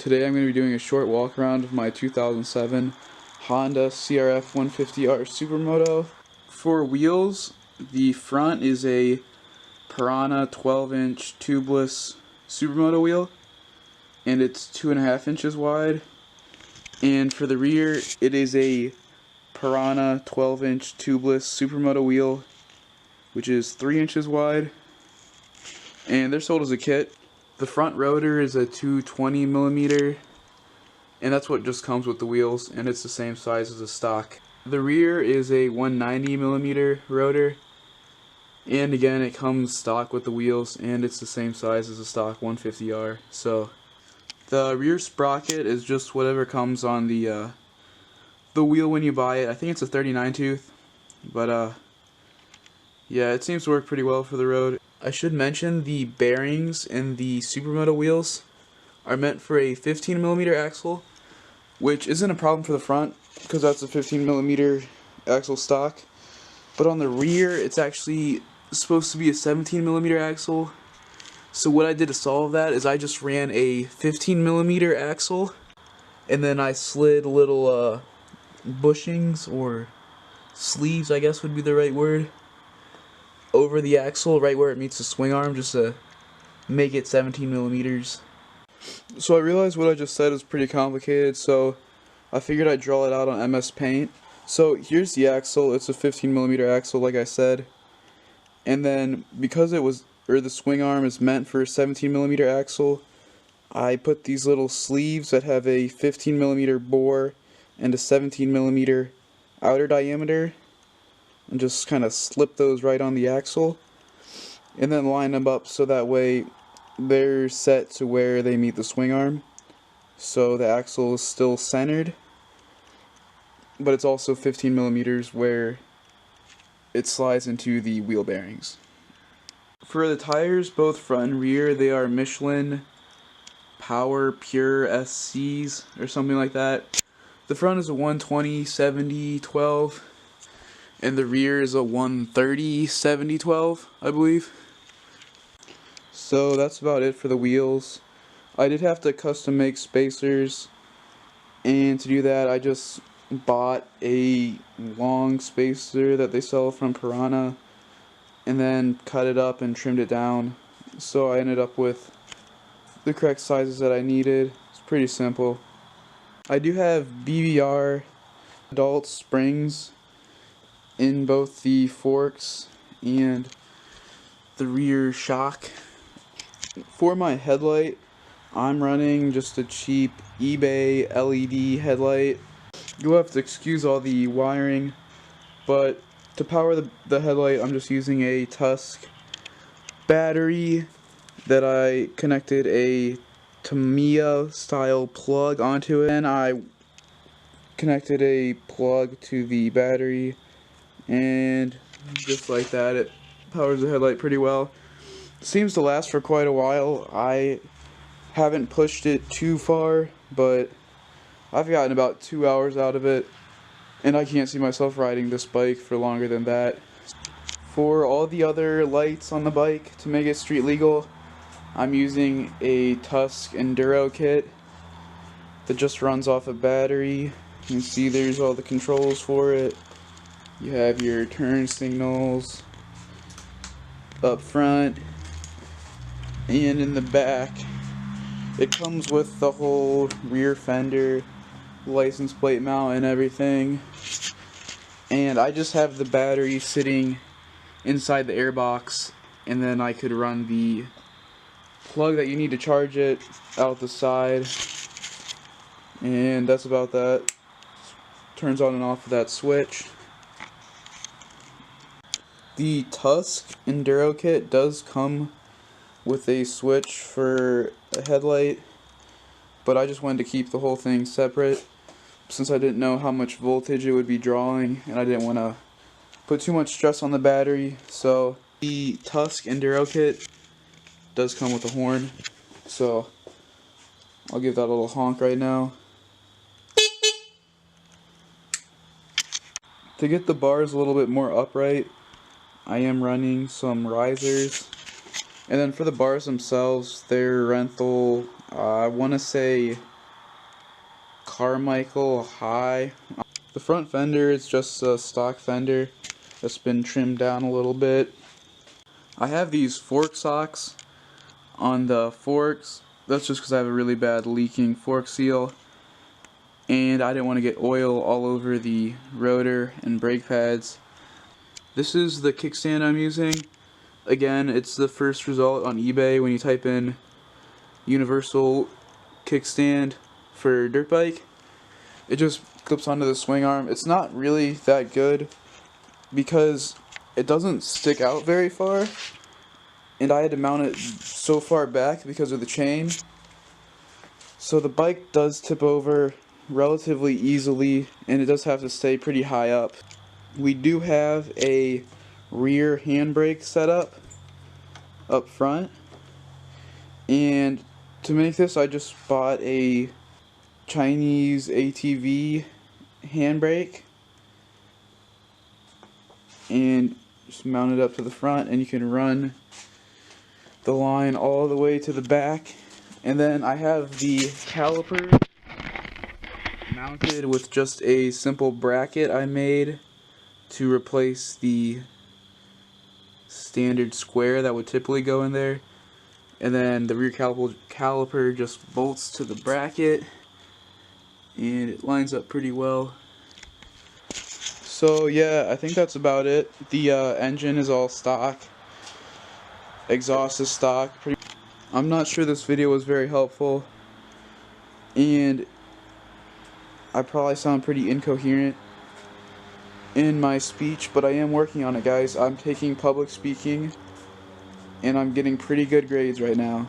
Today I'm going to be doing a short walk around of my 2007 Honda CRF150R Supermoto. For wheels, the front is a Piranha 12-inch tubeless Supermoto wheel, and it's 2.5 inches wide. And for the rear, it is a Piranha 12-inch tubeless Supermoto wheel, which is 3 inches wide, and they're sold as a kit. The front rotor is a 220mm, and that's what just comes with the wheels, and it's the same size as the stock. The rear is a 190mm rotor, and again it comes stock with the wheels, and it's the same size as the stock 150R. So the rear sprocket is just whatever comes on the wheel when you buy it. I think it's a 39 tooth, but yeah, it seems to work pretty well for the road. I should mention the bearings in the Supermoto wheels are meant for a 15mm axle, which isn't a problem for the front because that's a 15mm axle stock. But on the rear, it's actually supposed to be a 17mm axle. So what I did to solve that is I just ran a 15mm axle, and then I slid little bushings, or sleeves I guess would be the right word, over the axle right where it meets the swing arm, just to make it 17mm. So I realized what I just said is pretty complicated, so I figured I'd draw it out on MS Paint. So here's the axle. It's a 15mm axle, like I said, and then because the swing arm is meant for a 17mm axle, I put these little sleeves that have a 15mm bore and a 17mm outer diameter, and just kind of slip those right on the axle, and then line them up so that way they're set to where they meet the swing arm, so the axle is still centered, but it's also 15mm where it slides into the wheel bearings. For the tires, both front and rear, they are Michelin Power Pure SCs or something like that. The front is a 120/70/12, and the rear is a 130/70/12, I believe. So that's about it for the wheels. I did have to custom make spacers, and to do that I just bought a long spacer that they sell from Piranha, and then cut it up and trimmed it down, so I ended up with the correct sizes that I needed. It's pretty simple. I do have BBR adult springs in both the forks and the rear shock. For my headlight, I'm running just a cheap eBay LED headlight. You'll have to excuse all the wiring, but to power the headlight, I'm just using a Tusk battery that I connected a Tamiya style plug onto it, and I connected a plug to the battery, and just like that it powers the headlight pretty well. It seems to last for quite a while. I haven't pushed it too far, but I've gotten about 2 hours out of it, and I can't see myself riding this bike for longer than that. For all the other lights on the bike, to make it street legal, I'm using a Tusk Enduro kit that just runs off a battery. You can see there's all the controls for it. You have your turn signals up front and in the back. It comes with the whole rear fender, license plate mount and everything. And I just have the battery sitting inside the airbox, and then I could run the plug that you need to charge it out the side, and that's about that. Turns on and off with that switch. The Tusk Enduro kit does come with a switch for a headlight, but I just wanted to keep the whole thing separate since I didn't know how much voltage it would be drawing, and I didn't want to put too much stress on the battery. So the Tusk Enduro kit does come with a horn, so I'll give that a little honk right now. To get the bars a little bit more upright, I am running some risers. And then for the bars themselves, they're Renthal, I want to say Carmichael high. The front fender is just a stock fender that's been trimmed down a little bit. I have these fork socks on the forks. That's just because I have a really bad leaking fork seal, and I didn't want to get oil all over the rotor and brake pads. This is the kickstand I'm using. Again, it's the first result on eBay when you type in universal kickstand for dirt bike. It just clips onto the swing arm. It's not really that good because it doesn't stick out very far, and I had to mount it so far back because of the chain. So the bike does tip over relatively easily, and it does have to stay pretty high up. We do have a rear handbrake setup up front, and to make this I just bought a Chinese ATV handbrake and just mount it up to the front, and you can run the line all the way to the back. And then I have the caliper mounted with just a simple bracket I made to replace the standard square that would typically go in there. And then the rear caliper just bolts to the bracket, and it lines up pretty well. So yeah, I think that's about it. The engine is all stock. Exhaust is stock. I'm not sure this video was very helpful, and I probably sound pretty incoherent in my speech, but I am working on it, guys. I'm taking public speaking, and I'm getting pretty good grades right now.